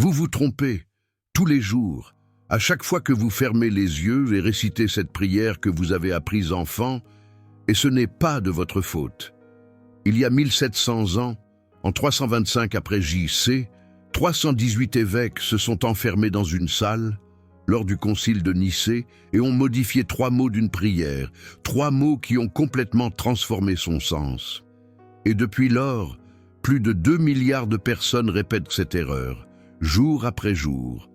Vous vous trompez, tous les jours. À chaque fois que vous fermez les yeux et récitez cette prière que vous avez apprise enfant, et ce n'est pas de votre faute. Il y a 1700 ans, en 325 après J.C., 318 évêques se sont enfermés dans une salle lors du concile de Nicée et ont modifié 3 mots d'une prière, 3 mots qui ont complètement transformé son sens. Et depuis lors, plus de 2 milliards de personnes répètent cette erreur, jour après jour,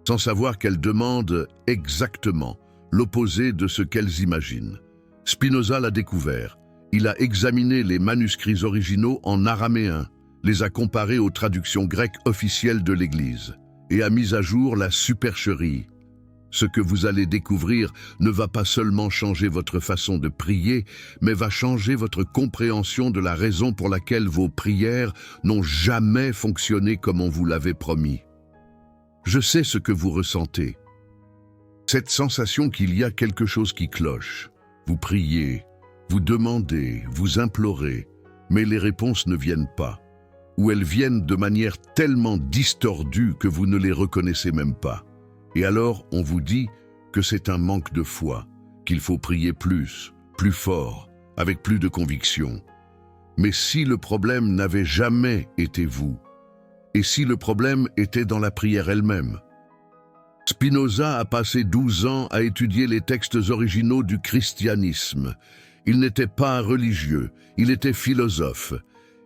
sans savoir qu'elles demandent exactement l'opposé de ce qu'elles imaginent. Spinoza l'a découvert. Il a examiné les manuscrits originaux en araméen, les a comparés aux traductions grecques officielles de l'Église et a mis à jour la supercherie. Ce que vous allez découvrir ne va pas seulement changer votre façon de prier, mais va changer votre compréhension de la raison pour laquelle vos prières n'ont jamais fonctionné comme on vous l'avait promis. Je sais ce que vous ressentez. Cette sensation qu'il y a quelque chose qui cloche. Vous priez, vous demandez, vous implorez, mais les réponses ne viennent pas. Ou elles viennent de manière tellement distordue que vous ne les reconnaissez même pas. Et alors on vous dit que c'est un manque de foi, qu'il faut prier plus, plus fort, avec plus de conviction. Mais si le problème n'avait jamais été vous, et si le problème était dans la prière elle-même? Spinoza a passé 12 ans à étudier les textes originaux du christianisme. Il n'était pas religieux, il était philosophe.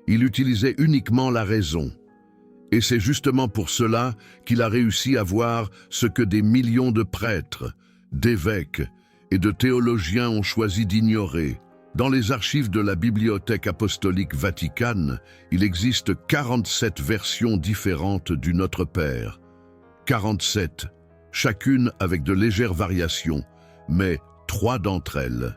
Il utilisait uniquement la raison. Et c'est justement pour cela qu'il a réussi à voir ce que des millions de prêtres, d'évêques et de théologiens ont choisi d'ignorer. Dans les archives de la Bibliothèque apostolique Vaticane, il existe 47 versions différentes du Notre Père. 47, chacune avec de légères variations, mais 3 d'entre elles,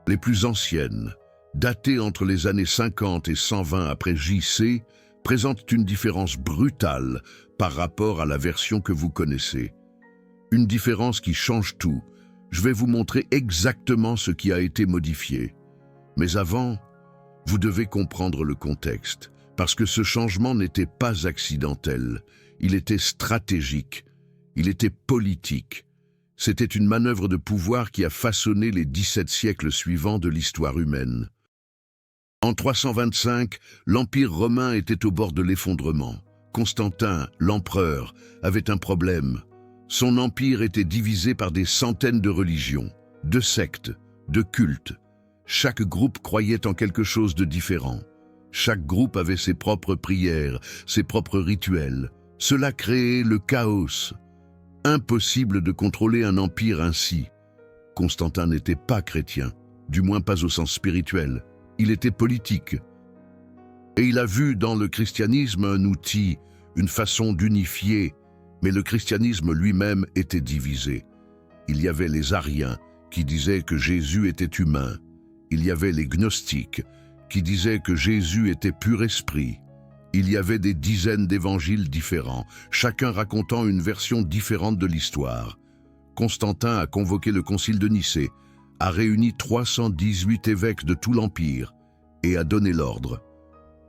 les plus anciennes, datées entre les années 50 et 120 après J.C., présentent une différence brutale par rapport à la version que vous connaissez. Une différence qui change tout. Je vais vous montrer exactement ce qui a été modifié. Mais avant, vous devez comprendre le contexte, parce que ce changement n'était pas accidentel, il était stratégique, il était politique. C'était une manœuvre de pouvoir qui a façonné les 17 siècles suivants de l'histoire humaine. En 325, l'Empire romain était au bord de l'effondrement. Constantin, l'empereur, avait un problème. Son empire était divisé par des centaines de religions, de sectes, de cultes. Chaque groupe croyait en quelque chose de différent. Chaque groupe avait ses propres prières, ses propres rituels. Cela créait le chaos. Impossible de contrôler un empire ainsi. Constantin n'était pas chrétien, du moins pas au sens spirituel. Il était politique. Et il a vu dans le christianisme un outil, une façon d'unifier, mais le christianisme lui-même était divisé. Il y avait les ariens qui disaient que Jésus était humain. Il y avait les gnostiques qui disaient que Jésus était pur esprit. Il y avait des dizaines d'évangiles différents, chacun racontant une version différente de l'histoire. Constantin a convoqué le concile de Nicée, a réuni 318 évêques de tout l'Empire et a donné l'ordre.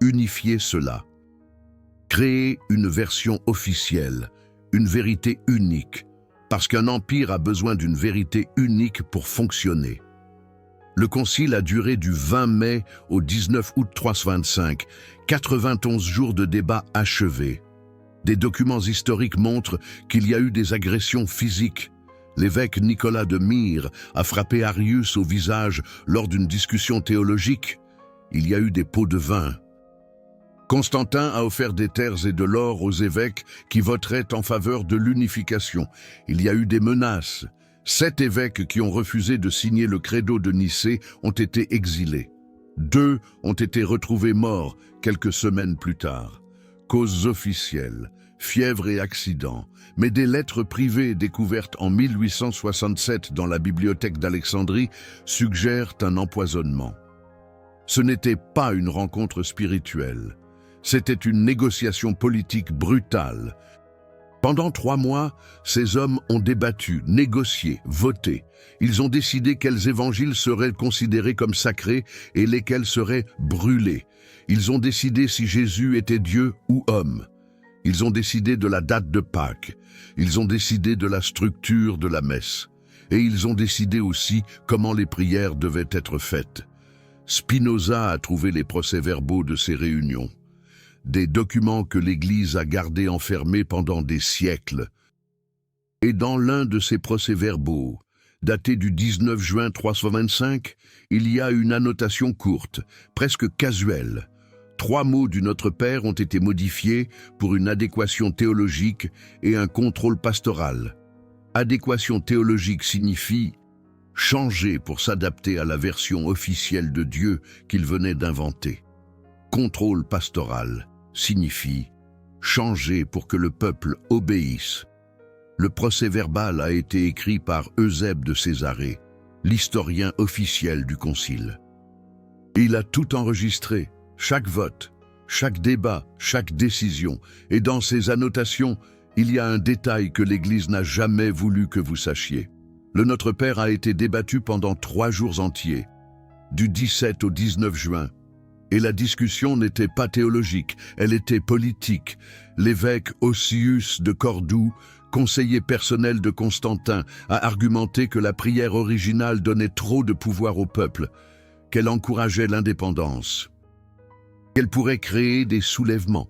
Unifier cela. Créer une version officielle, une vérité unique, parce qu'un empire a besoin d'une vérité unique pour fonctionner. Le concile a duré du 20 mai au 19 août 325, 91 jours de débats achevés. Des documents historiques montrent qu'il y a eu des agressions physiques. L'évêque Nicolas de Myre a frappé Arius au visage lors d'une discussion théologique. Il y a eu des pots de vin. Constantin a offert des terres et de l'or aux évêques qui voteraient en faveur de l'unification. Il y a eu des menaces. 7 évêques qui ont refusé de signer le credo de Nicée ont été exilés. 2 ont été retrouvés morts quelques semaines plus tard. Causes officielles, fièvre et accident, mais des lettres privées découvertes en 1867 dans la bibliothèque d'Alexandrie suggèrent un empoisonnement. Ce n'était pas une rencontre spirituelle, c'était une négociation politique brutale. Pendant 3 mois, ces hommes ont débattu, négocié, voté. Ils ont décidé quels évangiles seraient considérés comme sacrés et lesquels seraient brûlés. Ils ont décidé si Jésus était Dieu ou homme. Ils ont décidé de la date de Pâques, ils ont décidé de la structure de la messe, et ils ont décidé aussi comment les prières devaient être faites. Spinoza a trouvé les procès-verbaux de ces réunions, des documents que l'Église a gardés enfermés pendant des siècles. Et dans l'un de ces procès-verbaux, daté du 19 juin 325, il y a une annotation courte, presque casuelle. 3 mots du Notre Père ont été modifiés pour une adéquation théologique et un contrôle pastoral. Adéquation théologique signifie changer pour s'adapter à la version officielle de Dieu qu'il venait d'inventer. Contrôle pastoral signifie changer pour que le peuple obéisse. Le procès-verbal a été écrit par Eusèbe de Césarée, l'historien officiel du Concile. Il a tout enregistré, chaque vote, chaque débat, chaque décision, et dans ces annotations, il y a un détail que l'Église n'a jamais voulu que vous sachiez. Le Notre Père a été débattu pendant 3 jours entiers, du 17 au 19 juin. Et la discussion n'était pas théologique, elle était politique. L'évêque Ossius de Cordoue, conseiller personnel de Constantin, a argumenté que la prière originale donnait trop de pouvoir au peuple, qu'elle encourageait l'indépendance, qu'elle pourrait créer des soulèvements.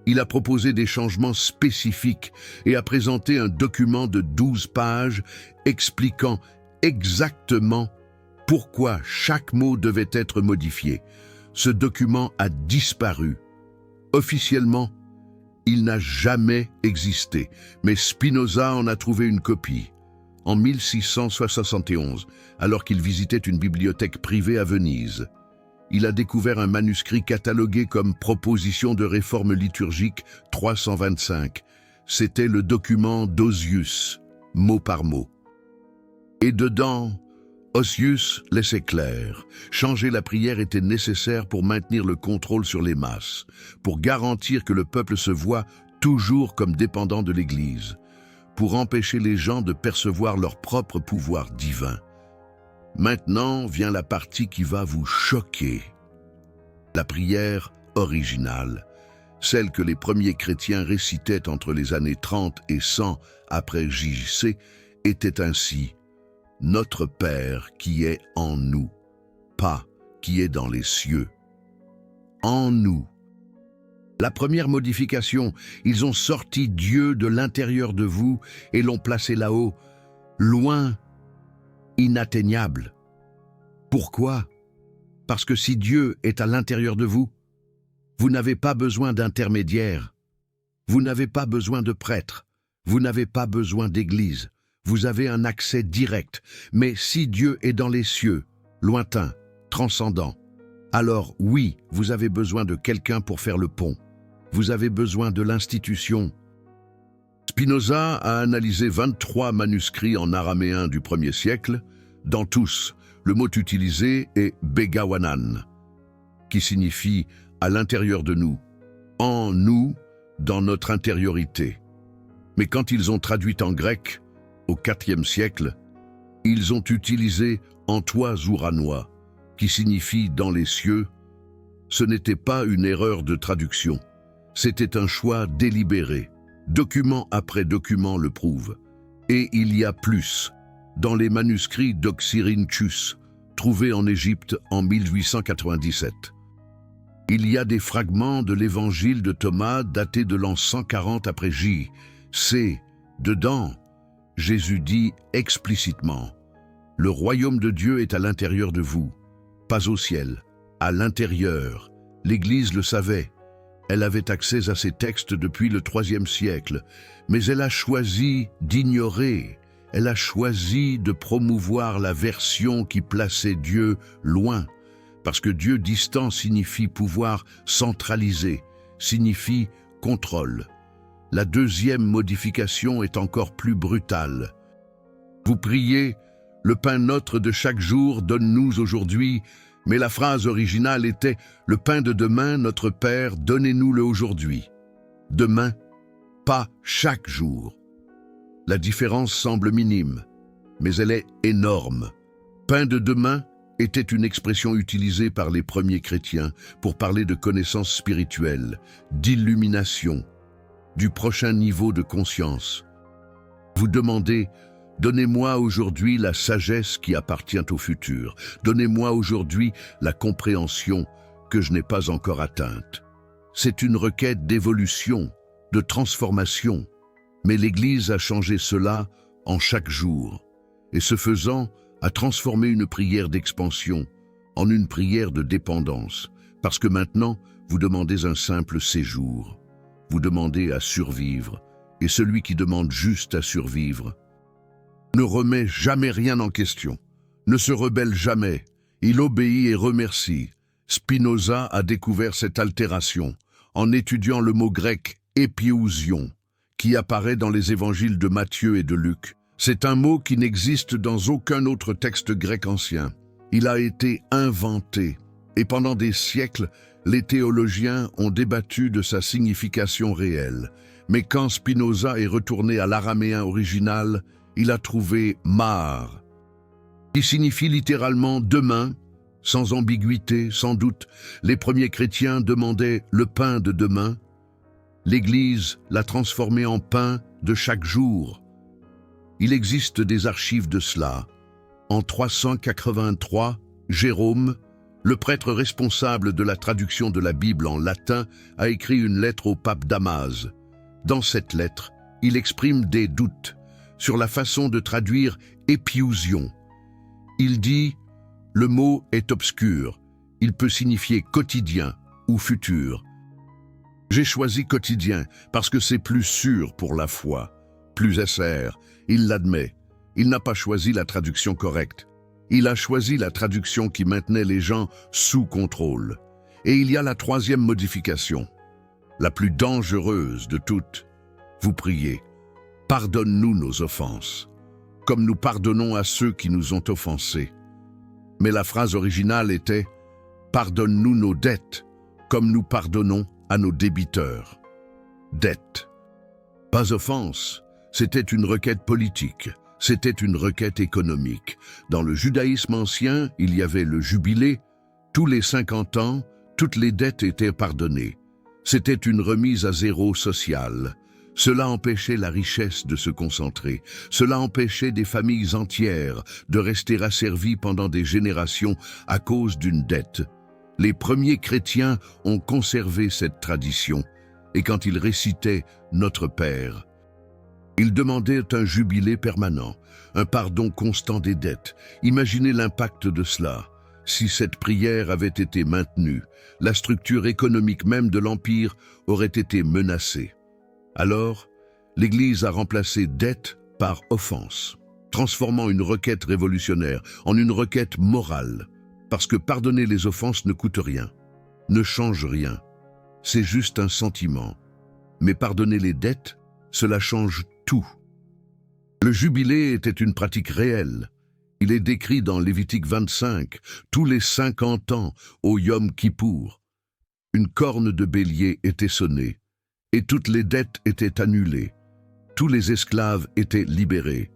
Il a proposé des changements spécifiques et a présenté un document de 12 pages expliquant exactement pourquoi chaque mot devait être modifié. Ce document a disparu. Officiellement, il n'a jamais existé, mais Spinoza en a trouvé une copie. En 1671, alors qu'il visitait une bibliothèque privée à Venise, il a découvert un manuscrit catalogué comme Proposition de réforme liturgique 325. C'était le document d'Osius, mot par mot. Et dedans, Ossius laissait clair, changer la prière était nécessaire pour maintenir le contrôle sur les masses, pour garantir que le peuple se voit toujours comme dépendant de l'Église, pour empêcher les gens de percevoir leur propre pouvoir divin. Maintenant vient la partie qui va vous choquer. La prière originale, celle que les premiers chrétiens récitaient entre les années 30 et 100 après JC, était ainsi: Notre Père qui est en nous, pas qui est dans les cieux. En nous. La première modification, ils ont sorti Dieu de l'intérieur de vous et l'ont placé là-haut, loin, inatteignable. Pourquoi? Parce que si Dieu est à l'intérieur de vous, vous n'avez pas besoin d'intermédiaire, vous n'avez pas besoin de prêtre, vous n'avez pas besoin d'église, vous avez un accès direct. Mais si Dieu est dans les cieux, lointain, transcendant, alors oui, vous avez besoin de quelqu'un pour faire le pont. Vous avez besoin de l'institution. Spinoza a analysé 23 manuscrits en araméen du 1er siècle. Dans tous, le mot utilisé est begawanan, qui signifie « à l'intérieur de nous »,« en nous », dans notre intériorité. Mais quand ils ont traduit en grec, au IVe siècle, ils ont utilisé « en toi Zouranois », qui signifie « dans les cieux ». Ce n'était pas une erreur de traduction, c'était un choix délibéré. Document après document le prouve. Et il y a plus. Dans les manuscrits d'Oxyrhynchus, trouvés en Égypte en 1897. Il y a des fragments de l'évangile de Thomas datés de l'an 140 après J.C. Dedans, Jésus dit explicitement « Le royaume de Dieu est à l'intérieur de vous, pas au ciel, à l'intérieur. » L'Église le savait. Elle avait accès à ces textes depuis le IIIe siècle, mais elle a choisi d'ignorer. Elle a choisi de promouvoir la version qui plaçait Dieu loin, parce que Dieu distant signifie pouvoir centralisé, signifie contrôle. La deuxième modification est encore plus brutale. Vous priez, le pain notre de chaque jour, donne-nous aujourd'hui, mais la phrase originale était « Le pain de demain, notre Père, donnez-nous-le aujourd'hui ». Demain, pas chaque jour. La différence semble minime, mais elle est énorme. Pain de demain était une expression utilisée par les premiers chrétiens pour parler de connaissances spirituelles, d'illumination. du prochain niveau de conscience. Vous demandez « Donnez-moi aujourd'hui la sagesse qui appartient au futur. Donnez-moi aujourd'hui la compréhension que je n'ai pas encore atteinte. » C'est une requête d'évolution, de transformation. Mais l'Église a changé cela en chaque jour. Et ce faisant, a transformé une prière d'expansion en une prière de dépendance. Parce que maintenant, vous demandez un simple séjour. Vous demandez à survivre. Et celui qui demande juste à survivre ne remet jamais rien en question, ne se rebelle jamais. Il obéit et remercie. Spinoza a découvert cette altération en étudiant le mot grec « épiousion » qui apparaît dans les évangiles de Matthieu et de Luc. C'est un mot qui n'existe dans aucun autre texte grec ancien. Il a été inventé et pendant des siècles, les théologiens ont débattu de sa signification réelle. Mais quand Spinoza est retourné à l'araméen original, il a trouvé « mar », qui signifie littéralement « demain », sans ambiguïté, sans doute. Les premiers chrétiens demandaient le pain de demain. L'Église l'a transformé en pain de chaque jour. Il existe des archives de cela. En 383, Jérôme, le prêtre responsable de la traduction de la Bible en latin, a écrit une lettre au pape Damase. Dans cette lettre, il exprime des doutes sur la façon de traduire « épiousion ». Il dit « Le mot est obscur, il peut signifier quotidien ou futur ». J'ai choisi quotidien parce que c'est plus sûr pour la foi, plus sincère, il l'admet. Il n'a pas choisi la traduction correcte. Il a choisi la traduction qui maintenait les gens sous contrôle. Et il y a la troisième modification, la plus dangereuse de toutes. Vous priez, pardonne-nous nos offenses, comme nous pardonnons à ceux qui nous ont offensés. Mais la phrase originale était, pardonne-nous nos dettes, comme nous pardonnons à nos débiteurs. Dette. Pas offense, c'était une requête politique, c'était une requête économique. Dans le judaïsme ancien, il y avait le jubilé. Tous les 50 ans, toutes les dettes étaient pardonnées. C'était une remise à zéro sociale. Cela empêchait la richesse de se concentrer. Cela empêchait des familles entières de rester asservies pendant des générations à cause d'une dette. Les premiers chrétiens ont conservé cette tradition, et quand ils récitaient « Notre Père », ils demandaient un jubilé permanent, un pardon constant des dettes. Imaginez l'impact de cela. Si cette prière avait été maintenue, la structure économique même de l'Empire aurait été menacée. Alors, l'Église a remplacé dette par offense, transformant une requête révolutionnaire en une requête morale. Parce que pardonner les offenses ne coûte rien, ne change rien. C'est juste un sentiment. Mais pardonner les dettes, cela change tout. Le jubilé était une pratique réelle. Il est décrit dans Lévitique 25, tous les 50 ans, au Yom Kippour. Une corne de bélier était sonnée, et toutes les dettes étaient annulées. Tous les esclaves étaient libérés.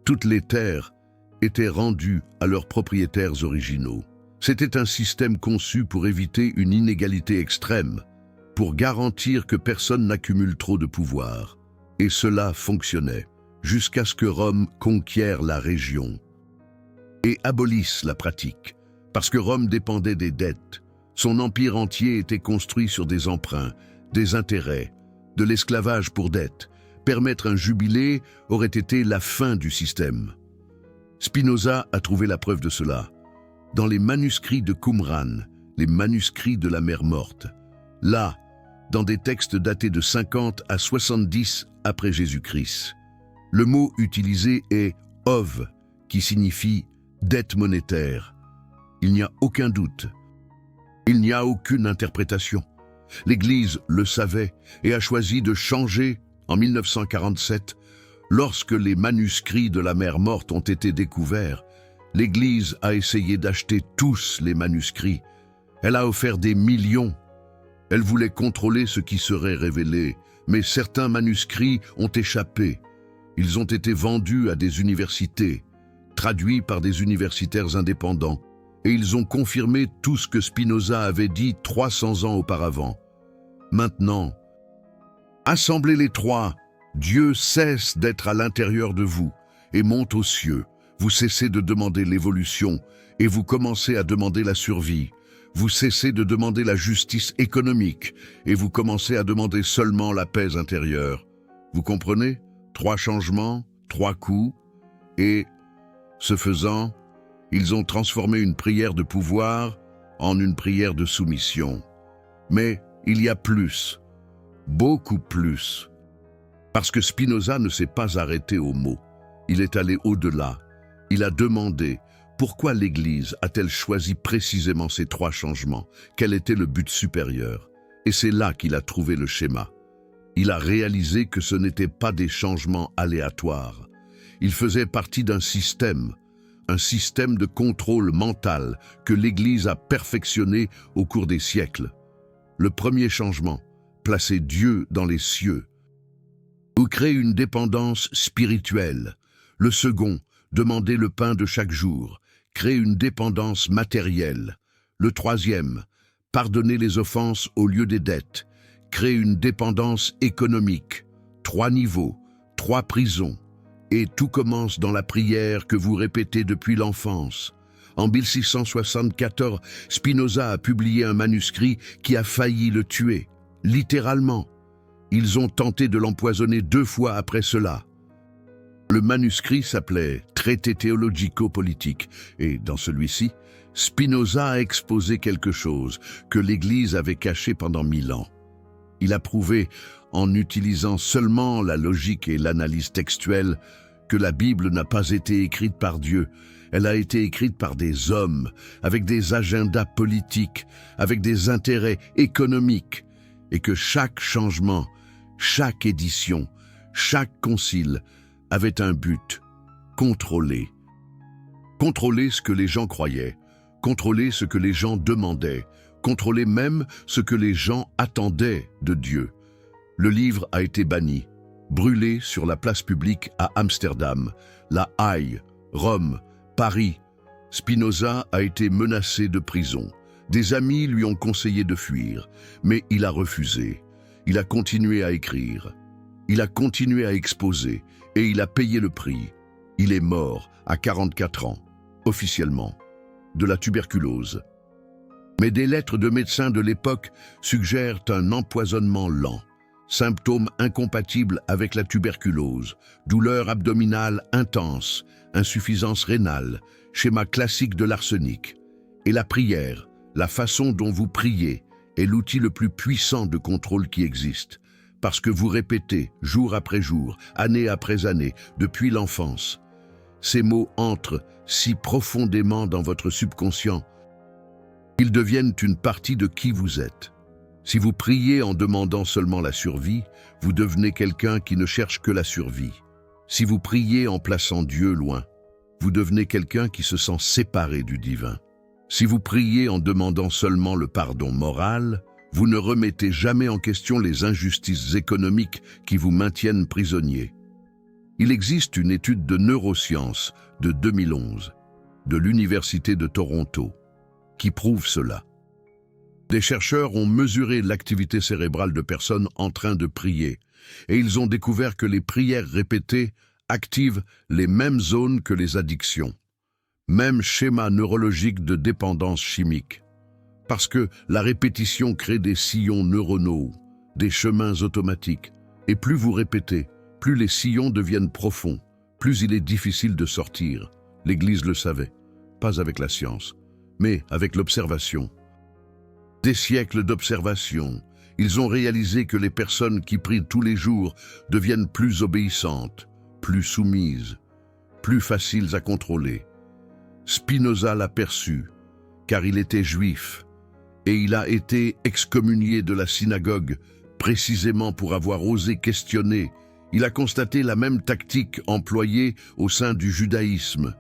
Toutes les terres étaient rendues à leurs propriétaires originaux. C'était un système conçu pour éviter une inégalité extrême, pour garantir que personne n'accumule trop de pouvoir. Et cela fonctionnait, jusqu'à ce que Rome conquiert la région et abolisse la pratique. Parce que Rome dépendait des dettes, son empire entier était construit sur des emprunts, des intérêts, de l'esclavage pour dette. Permettre un jubilé aurait été la fin du système. Spinoza a trouvé la preuve de cela. Dans les manuscrits de Qumran, les manuscrits de la mer morte. Là, dans des textes datés de 50 à 70 après Jésus-Christ. Le mot utilisé est « ov », qui signifie « dette monétaire ». Il n'y a aucun doute. Il n'y a aucune interprétation. L'Église le savait et a choisi de changer en 1947. Lorsque les manuscrits de la mer morte ont été découverts, l'Église a essayé d'acheter tous les manuscrits. Elle a offert des millions. Elle voulait contrôler ce qui serait révélé, mais certains manuscrits ont échappé. Ils ont été vendus à des universités, traduits par des universitaires indépendants, et ils ont confirmé tout ce que Spinoza avait dit 300 ans auparavant. Maintenant, Assemblez les trois. Dieu cesse d'être à l'intérieur de vous et monte aux cieux. Vous cessez de demander l'évolution et vous commencez à demander la survie. Vous cessez de demander la justice économique et vous commencez à demander seulement la paix intérieure. Vous comprenez? 3 changements, 3 coups, et, ce faisant, ils ont transformé une prière de pouvoir en une prière de soumission. Mais il y a plus, beaucoup plus. Parce que Spinoza ne s'est pas arrêté aux mots. Il est allé au-delà. Il a demandé pourquoi l'Église a-t-elle choisi précisément ces 3 changements? Quel était le but supérieur? Et c'est là qu'il a trouvé le schéma. Il a réalisé que ce n'étaient pas des changements aléatoires. Ils faisaient partie d'un système de contrôle mental que l'Église a perfectionné au cours des siècles. Le premier changement, placer Dieu dans les cieux, ou créer une dépendance spirituelle. Le second, demander le pain de chaque jour, créer une dépendance matérielle. Le troisième, pardonner les offenses au lieu des dettes, créer une dépendance économique. 3 niveaux, 3 prisons. Et tout commence dans la prière que vous répétez depuis l'enfance. En 1674, Spinoza a publié un manuscrit qui a failli le tuer, littéralement. Ils ont tenté de l'empoisonner 2 fois après cela. Le manuscrit s'appelait « Traité théologico-politique » et dans celui-ci, Spinoza a exposé quelque chose que l'Église avait caché pendant 1000 ans. Il a prouvé, en utilisant seulement la logique et l'analyse textuelle, que la Bible n'a pas été écrite par Dieu. Elle a été écrite par des hommes, avec des agendas politiques, avec des intérêts économiques, et que chaque changement, chaque édition, chaque concile avait un but: contrôler. Contrôler ce que les gens croyaient, contrôler ce que les gens demandaient, contrôler même ce que les gens attendaient de Dieu. Le livre a été banni, brûlé sur la place publique à Amsterdam, La Haye, Rome, Paris. Spinoza a été menacé de prison. Des amis lui ont conseillé de fuir, mais il a refusé. Il a continué à écrire. Il a continué à exposer et il a payé le prix. Il est mort à 44 ans, officiellement, de la tuberculose. Mais des lettres de médecins de l'époque suggèrent un empoisonnement lent. Symptômes incompatibles avec la tuberculose, douleur abdominale intense, insuffisance rénale, schéma classique de l'arsenic. Et la prière, la façon dont vous priez, est l'outil le plus puissant de contrôle qui existe. Parce que vous répétez, jour après jour, année après année, depuis l'enfance. Ces mots entrent si profondément dans votre subconscient qu'ils deviennent une partie de qui vous êtes. Si vous priez en demandant seulement la survie, vous devenez quelqu'un qui ne cherche que la survie. Si vous priez en plaçant Dieu loin, vous devenez quelqu'un qui se sent séparé du divin. Si vous priez en demandant seulement le pardon moral, vous ne remettez jamais en question les injustices économiques qui vous maintiennent prisonnier. Il existe une étude de neurosciences de 2011 de l'Université de Toronto qui prouve cela. Des chercheurs ont mesuré l'activité cérébrale de personnes en train de prier et ils ont découvert que les prières répétées activent les mêmes zones que les addictions, même schéma neurologique de dépendance chimique. Parce que la répétition crée des sillons neuronaux, des chemins automatiques, et plus vous répétez, plus les sillons deviennent profonds, plus il est difficile de sortir. L'Église le savait, pas avec la science, mais avec l'observation. Des siècles d'observation, ils ont réalisé que les personnes qui prient tous les jours deviennent plus obéissantes, plus soumises, plus faciles à contrôler. Spinoza l'a perçu, car il était juif, et il a été excommunié de la synagogue, précisément pour avoir osé questionner. Il a constaté la même tactique employée au sein du judaïsme,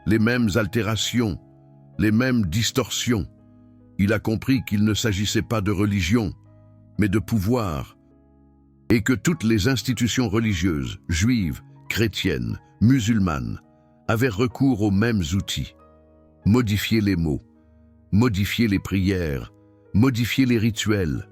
les mêmes altérations, les mêmes distorsions. Il a compris qu'il ne s'agissait pas de religion, mais de pouvoir, et que toutes les institutions religieuses, juives, chrétiennes, musulmanes, avaient recours aux mêmes outils. Modifier les mots, modifier les prières, modifier les rituels.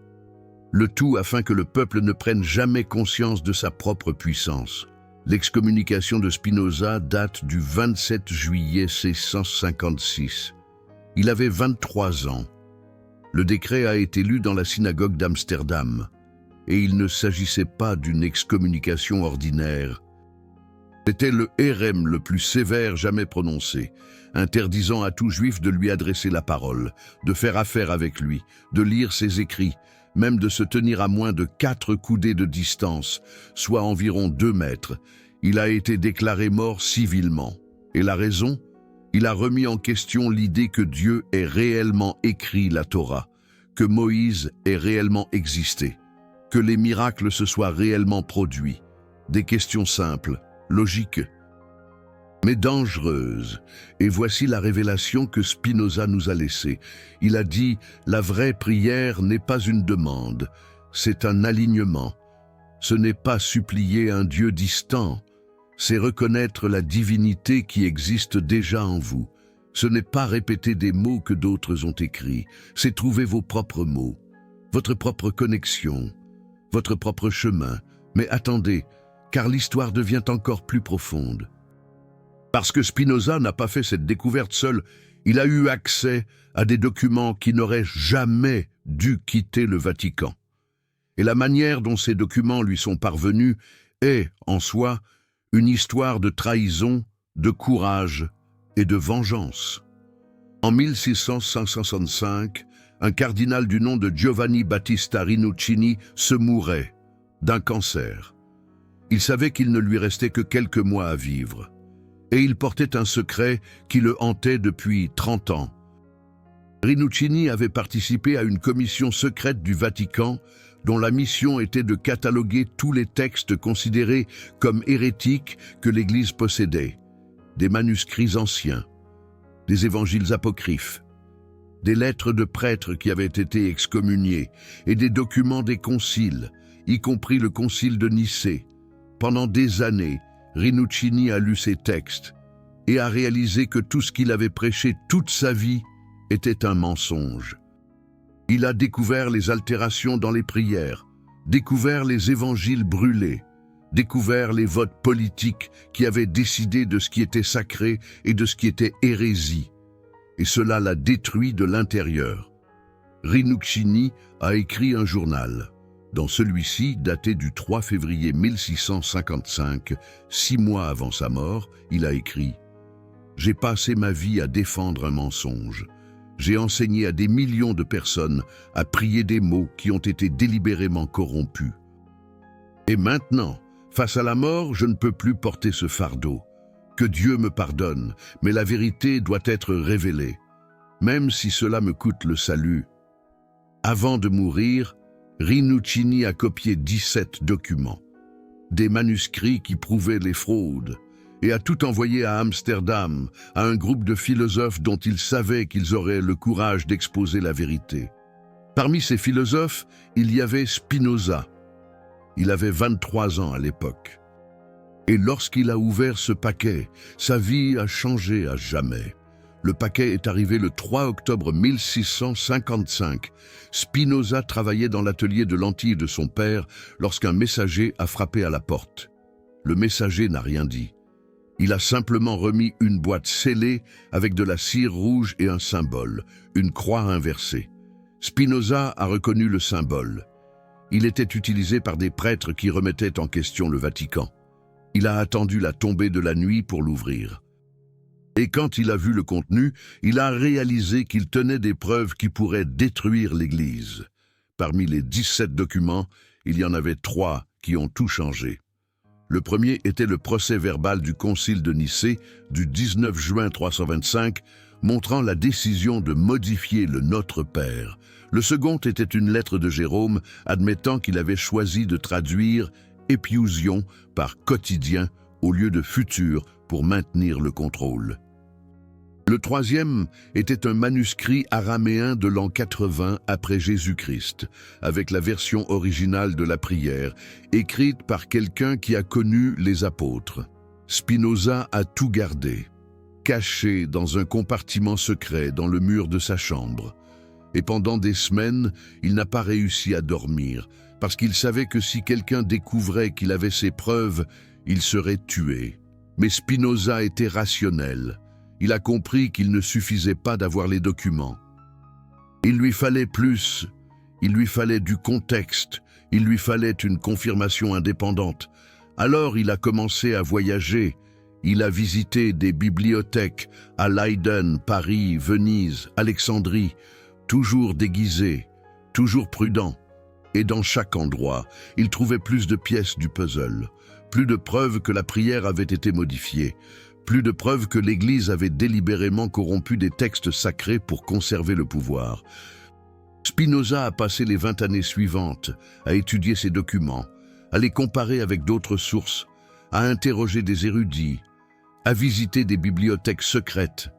le tout afin que le peuple ne prenne jamais conscience de sa propre puissance. L'excommunication de Spinoza date du 27 juillet 1656. Il avait 23 ans. Le décret a été lu dans la synagogue d'Amsterdam, et il ne s'agissait pas d'une excommunication ordinaire. C'était le hérem le plus sévère jamais prononcé, interdisant à tout juif de lui adresser la parole, de faire affaire avec lui, de lire ses écrits, même de se tenir à moins de 4 coudées de distance, soit environ 2 mètres. Il a été déclaré mort civilement. Et la raison? Il a remis en question l'idée que Dieu ait réellement écrit la Torah, que Moïse ait réellement existé, que les miracles se soient réellement produits. Des questions simples, logiques, mais dangereuses. Et voici la révélation que Spinoza nous a laissée. Il a dit « La vraie prière n'est pas une demande, c'est un alignement. Ce n'est pas supplier un Dieu distant, c'est reconnaître la divinité qui existe déjà en vous. Ce n'est pas répéter des mots que d'autres ont écrits, c'est trouver vos propres mots, votre propre connexion, votre propre chemin. Mais attendez, car l'histoire devient encore plus profonde. Parce que Spinoza n'a pas fait cette découverte seul, il a eu accès à des documents qui n'auraient jamais dû quitter le Vatican. Et la manière dont ces documents lui sont parvenus est, en soi, une histoire de trahison, de courage et de vengeance. En 1665, un cardinal du nom de Giovanni Battista Rinuccini se mourait d'un cancer. Il savait qu'il ne lui restait que quelques mois à vivre. Et il portait un secret qui le hantait depuis 30 ans. Rinuccini avait participé à une commission secrète du Vatican dont la mission était de cataloguer tous les textes considérés comme hérétiques que l'Église possédait, des manuscrits anciens, des évangiles apocryphes, des lettres de prêtres qui avaient été excommuniés et des documents des conciles, y compris le concile de Nicée. Pendant des années, Rinuccini a lu ces textes et a réalisé que tout ce qu'il avait prêché toute sa vie était un mensonge. Il a découvert les altérations dans les prières, découvert les évangiles brûlés, découvert les votes politiques qui avaient décidé de ce qui était sacré et de ce qui était hérésie, et cela l'a détruit de l'intérieur. Rinuccini a écrit un journal. Dans celui-ci, daté du 3 février 1655, 6 mois avant sa mort, il a écrit « J'ai passé ma vie à défendre un mensonge. J'ai enseigné à des millions de personnes à prier des mots qui ont été délibérément corrompus. Et maintenant, face à la mort, je ne peux plus porter ce fardeau. Que Dieu me pardonne, mais la vérité doit être révélée, même si cela me coûte le salut. » Avant de mourir, Rinuccini a copié 17 documents, des manuscrits qui prouvaient les fraudes, et a tout envoyé à Amsterdam, à un groupe de philosophes dont il savait qu'ils auraient le courage d'exposer la vérité. Parmi ces philosophes, il y avait Spinoza. Il avait 23 ans à l'époque. Et lorsqu'il a ouvert ce paquet, sa vie a changé à jamais. Le paquet est arrivé le 3 octobre 1655. Spinoza travaillait dans l'atelier de lentilles de son père lorsqu'un messager a frappé à la porte. Le messager n'a rien dit. Il a simplement remis une boîte scellée avec de la cire rouge et un symbole, une croix inversée. Spinoza a reconnu le symbole. Il était utilisé par des prêtres qui remettaient en question le Vatican. Il a attendu la tombée de la nuit pour l'ouvrir. Et quand il a vu le contenu, il a réalisé qu'il tenait des preuves qui pourraient détruire l'Église. Parmi les 17 documents, il y en avait 3 qui ont tout changé. Le premier était le procès-verbal du concile de Nicée du 19 juin 325, montrant la décision de modifier le Notre Père. Le second était une lettre de Jérôme admettant qu'il avait choisi de traduire « épiousion » par « quotidien » au lieu de « futur » pour maintenir le contrôle. Le troisième était un manuscrit araméen de l'an 80 après Jésus-Christ, avec la version originale de la prière, écrite par quelqu'un qui a connu les apôtres. Spinoza a tout gardé, caché dans un compartiment secret dans le mur de sa chambre. Et pendant des semaines, il n'a pas réussi à dormir, parce qu'il savait que si quelqu'un découvrait qu'il avait ses preuves, il serait tué. Mais Spinoza était rationnel. Il a compris qu'il ne suffisait pas d'avoir les documents. Il lui fallait plus, il lui fallait du contexte, il lui fallait une confirmation indépendante. Alors il a commencé à voyager. Il a visité des bibliothèques à Leiden, Paris, Venise, Alexandrie, toujours déguisé, toujours prudent. Et dans chaque endroit, il trouvait plus de pièces du puzzle, plus de preuves que la prière avait été modifiée, plus de preuves que l'Église avait délibérément corrompu des textes sacrés pour conserver le pouvoir. Spinoza a passé les 20 années suivantes à étudier ces documents, à les comparer avec d'autres sources, à interroger des érudits, à visiter des bibliothèques secrètes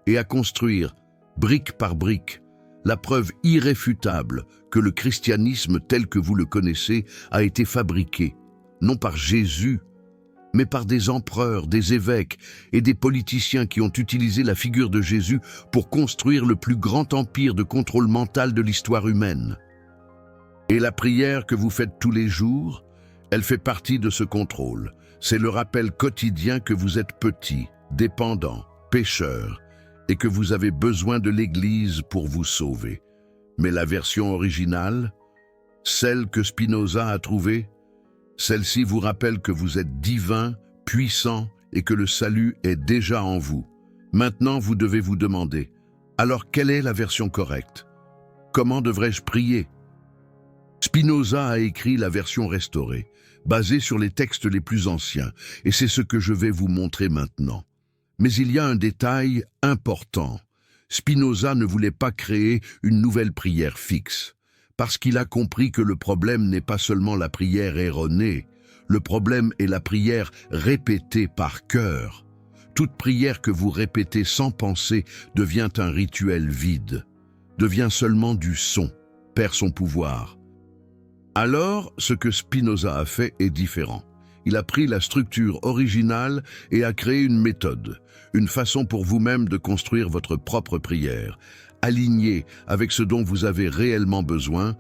et à construire, brique par brique, la preuve irréfutable que le christianisme tel que vous le connaissez a été fabriqué, non par Jésus, mais par des empereurs, des évêques et des politiciens qui ont utilisé la figure de Jésus pour construire le plus grand empire de contrôle mental de l'histoire humaine. Et la prière que vous faites tous les jours, elle fait partie de ce contrôle. C'est le rappel quotidien que vous êtes petit, dépendant, pécheur, et que vous avez besoin de l'Église pour vous sauver. Mais la version originale, celle que Spinoza a trouvée, celle-ci vous rappelle que vous êtes divin, puissant et que le salut est déjà en vous. Maintenant, vous devez vous demander, alors quelle est la version correcte? Comment devrais-je prier? Spinoza a écrit la version restaurée, basée sur les textes les plus anciens, et c'est ce que je vais vous montrer maintenant. Mais il y a un détail important. Spinoza ne voulait pas créer une nouvelle prière fixe, parce qu'il a compris que le problème n'est pas seulement la prière erronée, le problème est la prière répétée par cœur. Toute prière que vous répétez sans penser devient un rituel vide, devient seulement du son, perd son pouvoir. Alors, ce que Spinoza a fait est différent. Il a pris la structure originale et a créé une méthode, une façon pour vous-même de construire votre propre prière, alignée avec ce dont vous avez réellement besoin,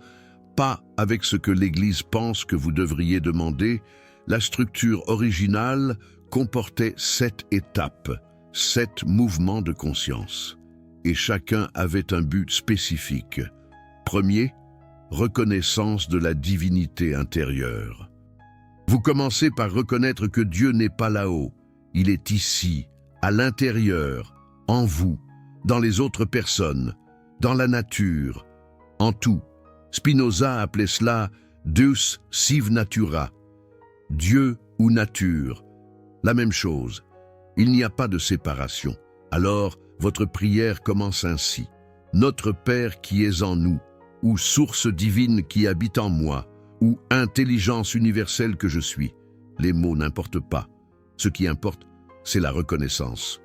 pas avec ce que l'Église pense que vous devriez demander. La structure originale comportait 7 étapes, 7 mouvements de conscience, et chacun avait un but spécifique. Premier, reconnaissance de la divinité intérieure. Vous commencez par reconnaître que Dieu n'est pas là-haut, il est ici, à l'intérieur, en vous, dans les autres personnes, dans la nature, en tout. Spinoza appelait cela Deus sive natura, Dieu ou nature. La même chose, il n'y a pas de séparation. Alors, votre prière commence ainsi. Notre Père qui es en nous, ou source divine qui habite en moi, ou intelligence universelle que je suis. Les mots n'importent pas. Ce qui importe, c'est la reconnaissance.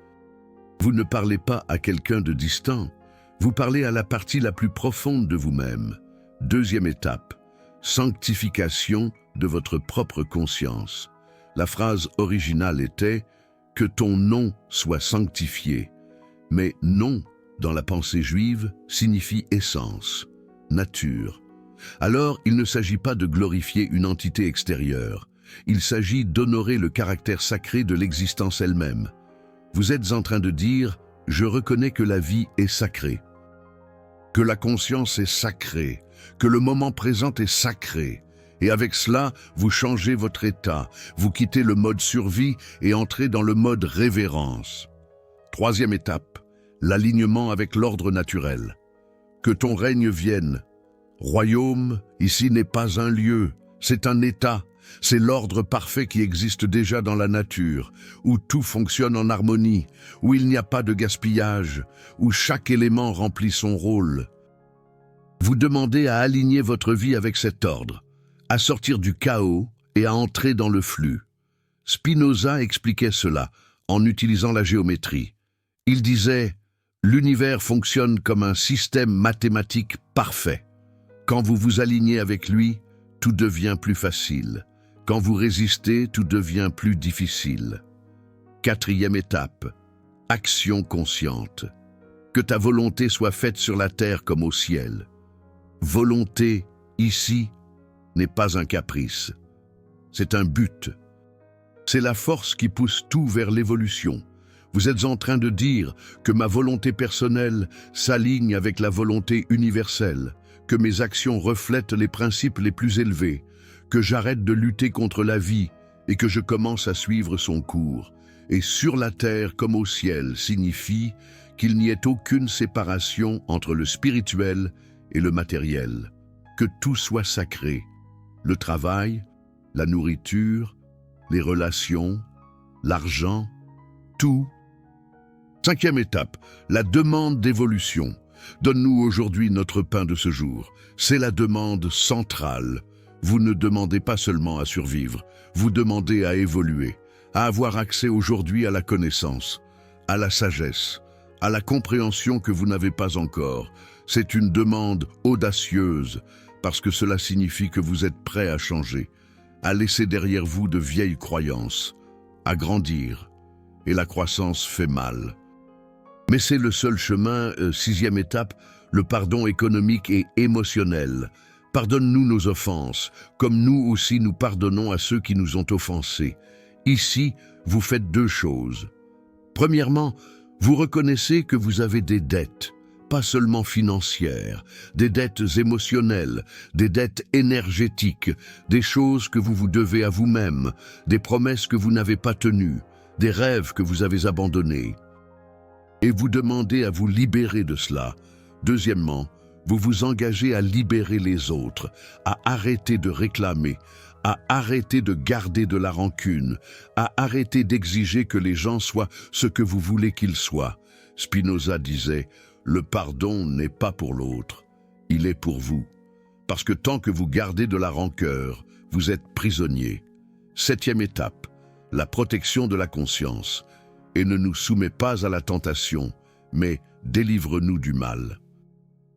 Vous ne parlez pas à quelqu'un de distant, vous parlez à la partie la plus profonde de vous-même. Deuxième étape, sanctification de votre propre conscience. La phrase originale était « que ton nom soit sanctifié ». Mais « nom » dans la pensée juive signifie essence, nature. Alors, il ne s'agit pas de glorifier une entité extérieure. Il s'agit d'honorer le caractère sacré de l'existence elle-même. Vous êtes en train de dire « je reconnais que la vie est sacrée », que la conscience est sacrée, que le moment présent est sacré. Et avec cela, vous changez votre état, vous quittez le mode survie et entrez dans le mode révérence. Troisième étape, l'alignement avec l'ordre naturel. Que ton règne vienne. Royaume, ici n'est pas un lieu, c'est un état. C'est l'ordre parfait qui existe déjà dans la nature, où tout fonctionne en harmonie, où il n'y a pas de gaspillage, où chaque élément remplit son rôle. Vous demandez à aligner votre vie avec cet ordre, à sortir du chaos et à entrer dans le flux. Spinoza expliquait cela en utilisant la géométrie. Il disait « L'univers fonctionne comme un système mathématique parfait. Quand vous vous alignez avec lui, tout devient plus facile. Quand vous résistez, tout devient plus difficile. » Quatrième étape, action consciente. Que ta volonté soit faite sur la terre comme au ciel. Volonté, ici, n'est pas un caprice. C'est un but. C'est la force qui pousse tout vers l'évolution. Vous êtes en train de dire que ma volonté personnelle s'aligne avec la volonté universelle, que mes actions reflètent les principes les plus élevés, que j'arrête de lutter contre la vie et que je commence à suivre son cours. Et sur la terre comme au ciel signifie qu'il n'y ait aucune séparation entre le spirituel et le matériel, que tout soit sacré, le travail, la nourriture, les relations, l'argent, tout. 5e étape, la demande d'évolution. Donne-nous aujourd'hui notre pain de ce jour. C'est la demande centrale. Vous ne demandez pas seulement à survivre, vous demandez à évoluer, à avoir accès aujourd'hui à la connaissance, à la sagesse, à la compréhension que vous n'avez pas encore. C'est une demande audacieuse, parce que cela signifie que vous êtes prêt à changer, à laisser derrière vous de vieilles croyances, à grandir. Et la croissance fait mal. Mais c'est le seul chemin. 6e étape, le pardon économique et émotionnel. Pardonne-nous nos offenses, comme nous aussi nous pardonnons à ceux qui nous ont offensés. Ici, vous faites 2 choses. Premièrement, vous reconnaissez que vous avez des dettes, pas seulement financières, des dettes émotionnelles, des dettes énergétiques, des choses que vous vous devez à vous-même, des promesses que vous n'avez pas tenues, des rêves que vous avez abandonnés. Et vous demandez à vous libérer de cela. Deuxièmement, vous vous engagez à libérer les autres, à arrêter de réclamer, à arrêter de garder de la rancune, à arrêter d'exiger que les gens soient ce que vous voulez qu'ils soient. Spinoza disait, « Le pardon n'est pas pour l'autre, il est pour vous. Parce que tant que vous gardez de la rancœur, vous êtes prisonnier. » 7e étape, la protection de la conscience. Et ne nous soumets pas à la tentation, mais délivre-nous du mal.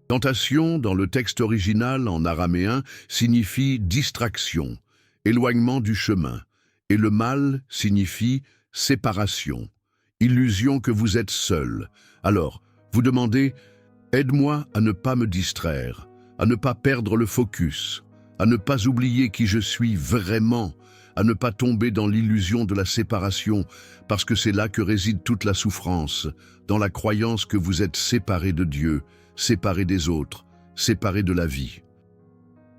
Tentation, dans le texte original en araméen, signifie distraction, éloignement du chemin, et le mal signifie séparation, illusion que vous êtes seul. Alors, vous demandez « Aide-moi à ne pas me distraire, à ne pas perdre le focus, à ne pas oublier qui je suis vraiment, à ne pas tomber dans l'illusion de la séparation, parce que c'est là que réside toute la souffrance, dans la croyance que vous êtes séparés de Dieu, séparés des autres, séparés de la vie. »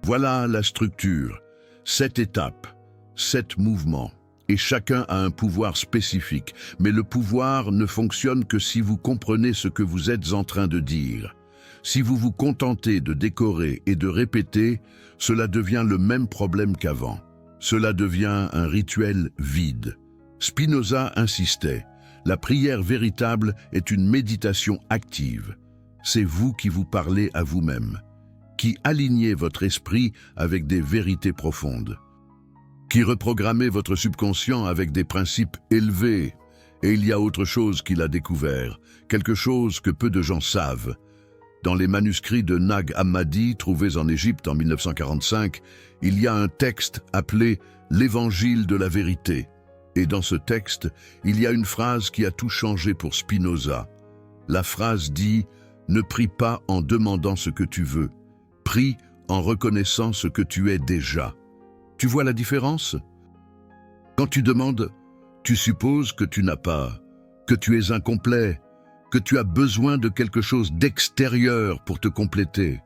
Voilà la structure, 7 étapes, 7 mouvements, et chacun a un pouvoir spécifique, mais le pouvoir ne fonctionne que si vous comprenez ce que vous êtes en train de dire. Si vous vous contentez de décorer et de répéter, cela devient le même problème qu'avant. Cela devient un rituel vide. Spinoza insistait, la prière véritable est une méditation active. C'est vous qui vous parlez à vous-même, qui alignez votre esprit avec des vérités profondes, qui reprogrammez votre subconscient avec des principes élevés. Et il y a autre chose qu'il a découvert, quelque chose que peu de gens savent. Dans les manuscrits de Nag Hammadi, trouvés en Égypte en 1945, il y a un texte appelé « l'Évangile de la vérité ». Et dans ce texte, il y a une phrase qui a tout changé pour Spinoza. La phrase dit « Ne prie pas en demandant ce que tu veux, prie en reconnaissant ce que tu es déjà ». Tu vois la différence? Quand tu demandes, tu supposes que tu n'as pas, que tu es incomplet, que tu as besoin de quelque chose d'extérieur pour te compléter.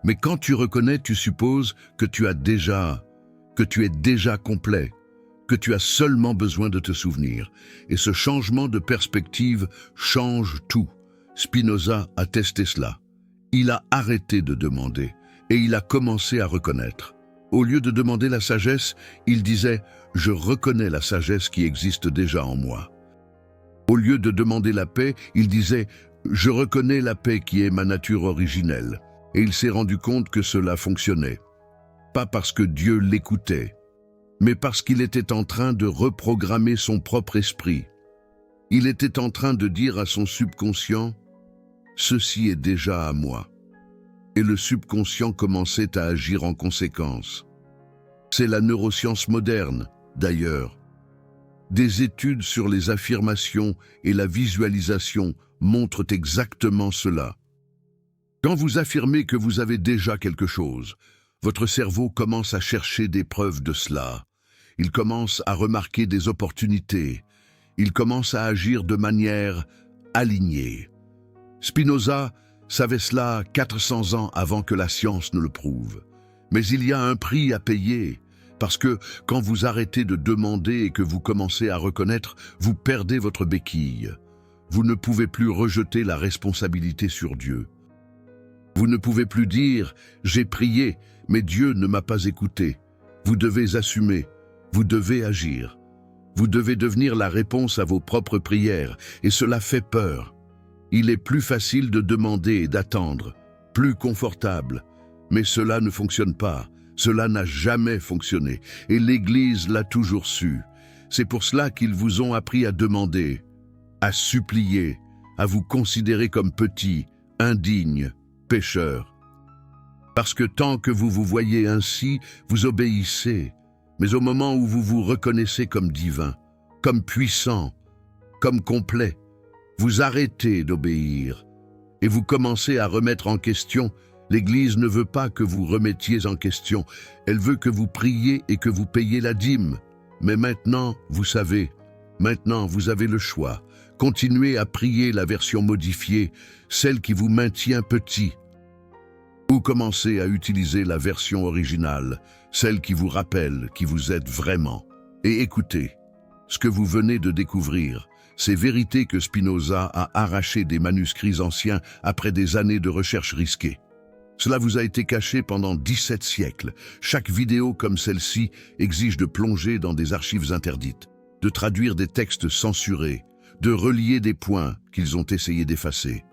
Mais quand tu reconnais, tu supposes que tu es déjà complet, que tu as seulement besoin de te souvenir. Et ce changement de perspective change tout. Spinoza a testé cela. Il a arrêté de demander et il a commencé à reconnaître. Au lieu de demander la sagesse, il disait « Je reconnais la sagesse qui existe déjà en moi ». Au lieu de demander la paix, il disait « Je reconnais la paix qui est ma nature originelle ». Et il s'est rendu compte que cela fonctionnait. Pas parce que Dieu l'écoutait, mais parce qu'il était en train de reprogrammer son propre esprit. Il était en train de dire à son subconscient « Ceci est déjà à moi ». Et le subconscient commençait à agir en conséquence. C'est la neuroscience moderne, d'ailleurs. Des études sur les affirmations et la visualisation montrent exactement cela. Quand vous affirmez que vous avez déjà quelque chose, votre cerveau commence à chercher des preuves de cela. Il commence à remarquer des opportunités. Il commence à agir de manière alignée. Spinoza savait cela 400 ans avant que la science ne le prouve. Mais il y a un prix à payer, parce que quand vous arrêtez de demander et que vous commencez à reconnaître, vous perdez votre béquille. Vous ne pouvez plus rejeter la responsabilité sur Dieu. Vous ne pouvez plus dire « j'ai prié, mais Dieu ne m'a pas écouté ». Vous devez assumer, vous devez agir. Vous devez devenir la réponse à vos propres prières, et cela fait peur. Il est plus facile de demander et d'attendre, plus confortable. Mais cela ne fonctionne pas, cela n'a jamais fonctionné, et l'Église l'a toujours su. C'est pour cela qu'ils vous ont appris à demander, à supplier, à vous considérer comme petit, indigne, pécheur. Parce que tant que vous vous voyez ainsi, vous obéissez. Mais au moment où vous vous reconnaissez comme divin, comme puissant, comme complet, vous arrêtez d'obéir et vous commencez à remettre en question. L'Église ne veut pas que vous remettiez en question, elle veut que vous priez et que vous payiez la dîme. Mais maintenant, vous savez, maintenant vous avez le choix. Continuez à prier la version modifiée, celle qui vous maintient petit. Ou commencez à utiliser la version originale, celle qui vous rappelle, qui vous aide vraiment. Et écoutez, ce que vous venez de découvrir, ces vérités que Spinoza a arrachées des manuscrits anciens après des années de recherche risquée. Cela vous a été caché pendant 17 siècles. Chaque vidéo comme celle-ci exige de plonger dans des archives interdites, de traduire des textes censurés, de relier des points qu'ils ont essayé d'effacer.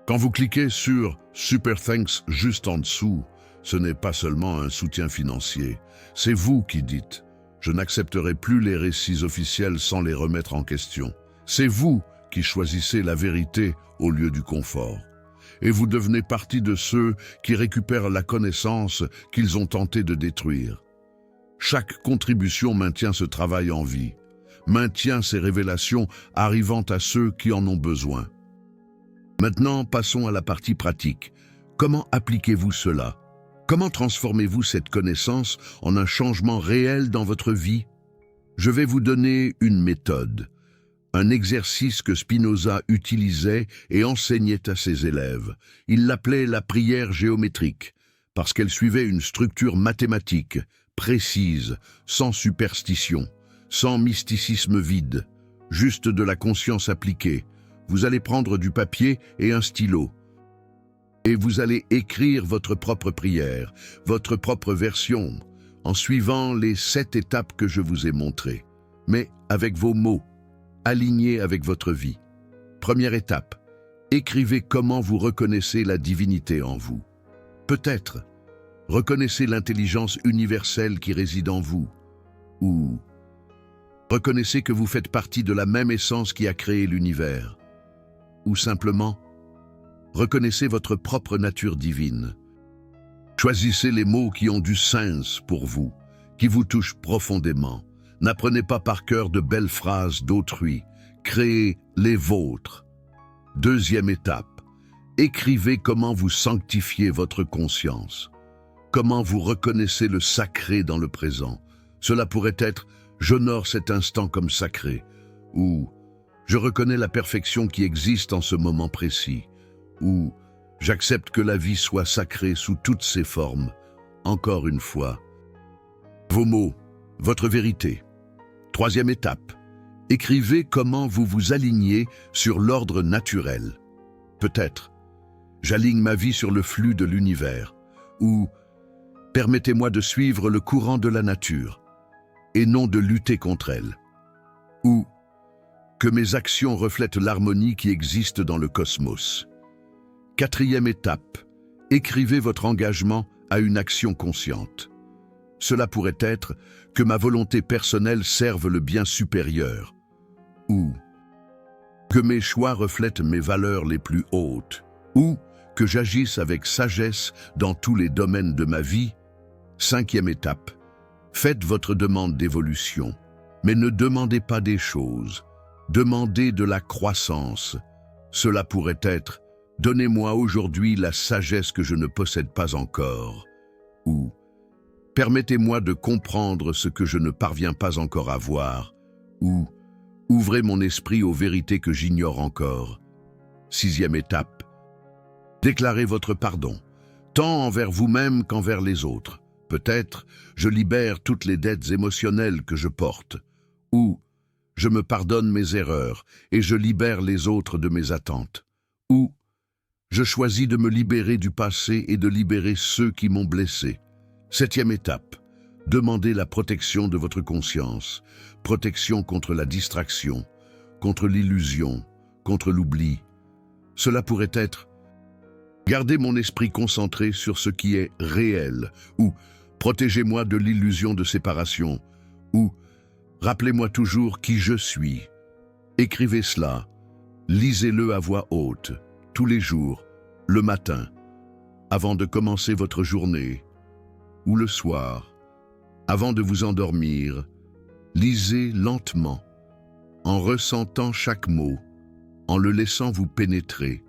Quand vous cliquez sur « Super Thanks » juste en dessous, ce n'est pas seulement un soutien financier. C'est vous qui dites « Je n'accepterai plus les récits officiels sans les remettre en question ». C'est vous qui choisissez la vérité au lieu du confort. Et vous devenez partie de ceux qui récupèrent la connaissance qu'ils ont tenté de détruire. Chaque contribution maintient ce travail en vie, maintient ces révélations arrivant à ceux qui en ont besoin. Maintenant, passons à la partie pratique. Comment appliquez-vous cela? Comment transformez-vous cette connaissance en un changement réel dans votre vie? Je vais vous donner une méthode, un exercice que Spinoza utilisait et enseignait à ses élèves. Il l'appelait la prière géométrique, parce qu'elle suivait une structure mathématique, précise, sans superstition, sans mysticisme vide, juste de la conscience appliquée. Vous allez prendre du papier et un stylo, et vous allez écrire votre propre prière, votre propre version, en suivant les 7 étapes que je vous ai montrées, mais avec vos mots, alignés avec votre vie. Première étape, écrivez comment vous reconnaissez la divinité en vous. Peut-être, reconnaissez l'intelligence universelle qui réside en vous, ou reconnaissez que vous faites partie de la même essence qui a créé l'univers, ou simplement, reconnaissez votre propre nature divine. Choisissez les mots qui ont du sens pour vous, qui vous touchent profondément. N'apprenez pas par cœur de belles phrases d'autrui, créez les vôtres. Deuxième étape, écrivez comment vous sanctifiez votre conscience, comment vous reconnaissez le sacré dans le présent. Cela pourrait être « j'honore cet instant comme sacré » ou « je reconnais la perfection qui existe en ce moment précis » ou « j'accepte que la vie soit sacrée sous toutes ses formes ». Encore une fois, vos mots, votre vérité. Troisième étape, écrivez comment vous vous alignez sur l'ordre naturel. Peut-être, j'aligne ma vie sur le flux de l'univers, ou permettez-moi de suivre le courant de la nature, et non de lutter contre elle, ou que mes actions reflètent l'harmonie qui existe dans le cosmos. Quatrième étape, écrivez votre engagement à une action consciente. Cela pourrait être que ma volonté personnelle serve le bien supérieur, ou que mes choix reflètent mes valeurs les plus hautes, ou que j'agisse avec sagesse dans tous les domaines de ma vie. Cinquième étape, faites votre demande d'évolution, mais ne demandez pas des choses, demandez de la croissance, Cela pourrait être « Donnez-moi aujourd'hui la sagesse que je ne possède pas encore » ou « Permettez-moi de comprendre ce que je ne parviens pas encore à voir » ou « Ouvrez mon esprit aux vérités que j'ignore encore ». 6e étape. Déclarez votre pardon, tant envers vous-même qu'envers les autres. Peut-être, je libère toutes les dettes émotionnelles que je porte. Ou, je me pardonne mes erreurs et je libère les autres de mes attentes. Ou, je choisis de me libérer du passé et de libérer ceux qui m'ont blessé. 7e étape. Demandez la protection de votre conscience. Protection contre la distraction, contre l'illusion, contre l'oubli. Cela pourrait être « Gardez mon esprit concentré sur ce qui est réel » ou « Protégez-moi de l'illusion de séparation » ou « Rappelez-moi toujours qui je suis ». Écrivez cela, lisez-le à voix haute, tous les jours, le matin, avant de commencer votre journée, ou le soir, avant de vous endormir. Lisez lentement, en ressentant chaque mot, en le laissant vous pénétrer,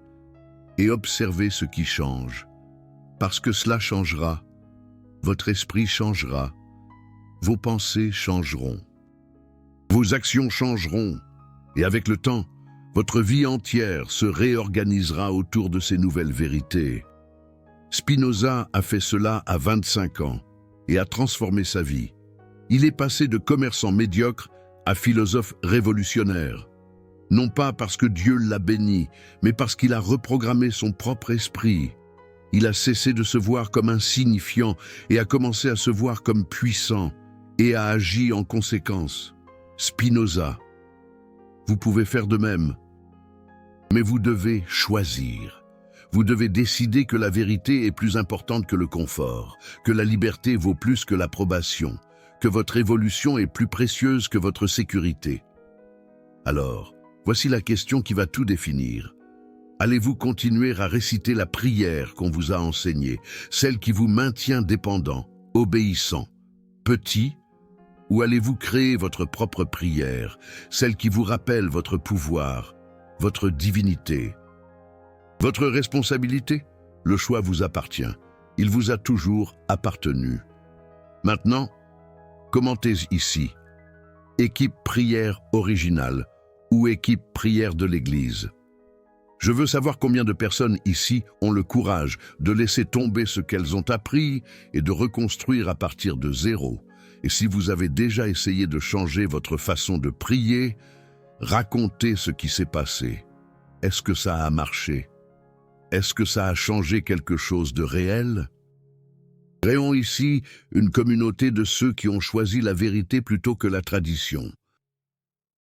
et observez ce qui change. Parce que cela changera, votre esprit changera, vos pensées changeront, vos actions changeront, et avec le temps, votre vie entière se réorganisera autour de ces nouvelles vérités. Spinoza a fait cela à 25 ans et a transformé sa vie. Il est passé de commerçant médiocre à philosophe révolutionnaire. Non pas parce que Dieu l'a béni, mais parce qu'il a reprogrammé son propre esprit. Il a cessé de se voir comme insignifiant et a commencé à se voir comme puissant et a agi en conséquence. Spinoza. Vous pouvez faire de même, mais vous devez choisir. Vous devez décider que la vérité est plus importante que le confort, que la liberté vaut plus que l'approbation, que votre évolution est plus précieuse que votre sécurité. Alors, voici la question qui va tout définir. Allez-vous continuer à réciter la prière qu'on vous a enseignée, celle qui vous maintient dépendant, obéissant, petit, ou allez-vous créer votre propre prière, celle qui vous rappelle votre pouvoir, votre divinité? Votre responsabilité? Le choix vous appartient. Il vous a toujours appartenu. Maintenant, commentez ici. Équipe prière originale ou équipe prière de l'Église. Je veux savoir combien de personnes ici ont le courage de laisser tomber ce qu'elles ont appris et de reconstruire à partir de zéro. Et si vous avez déjà essayé de changer votre façon de prier, racontez ce qui s'est passé. Est-ce que ça a marché? Est-ce que ça a changé quelque chose de réel? Créons ici une communauté de ceux qui ont choisi la vérité plutôt que la tradition.